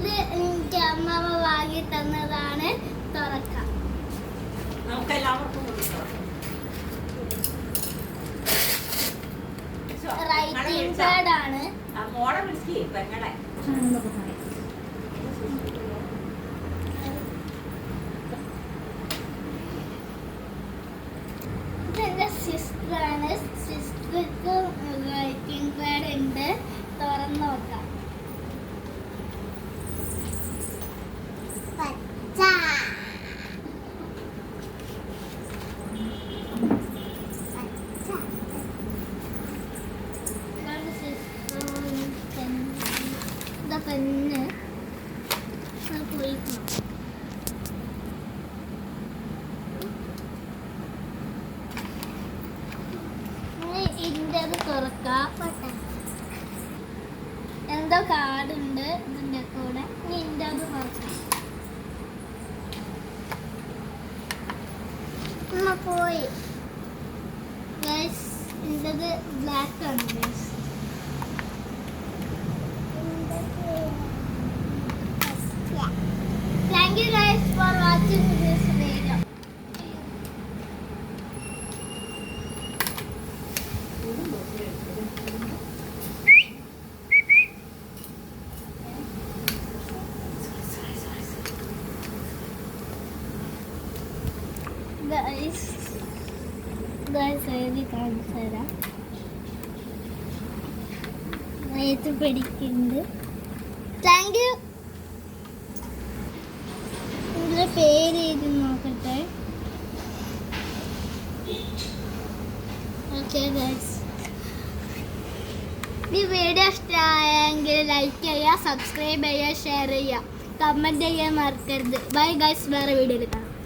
ഇത് എനിക്ക് അമ്മ വാങ്ങി തന്നതാണ്. തുറക്കാം. റൈറ്റിംഗ് പാഡ് ആണ്. ഇതെന്റെ സിസ്റ്ററാണ്. സിസ്റ്റർക്ക് റൈറ്റിംഗ് പാഡ് ഉണ്ട്. തുറന്നു നോക്കാം. പെണ്ണ് പോയി ഇതിൻ്റെ തുറക്കാം. എന്തോ കാർഡുണ്ട് ഇതിൻ്റെ കൂടെ. ഇനി ഇതിൻ്റെ അത് തുറക്കാം. പോയി ഇതിൻ്റെ ബ്ലാക്ക് ആണ്. Thank you guys for watching this video. Guys, I കാണിച്ചു തരാം. ഇത് പിടിക്കുന്നുണ്ട്. Thank you. ഇതിന്റെ പേര് എഴുതി നോക്കട്ടെ. ഓക്കെ ഗൈസ്, ഈ വീഡിയോ ഇഷ്ടമായെങ്കിൽ ലൈക്ക് ചെയ്യുക, സബ്സ്ക്രൈബ് ചെയ്യുക, ഷെയർ ചെയ്യുക, കമൻറ്റ് ചെയ്യാൻ മറക്കരുത്. ബൈ ഗൈസ്, വേറെ വീഡിയോയിൽ കാണാം.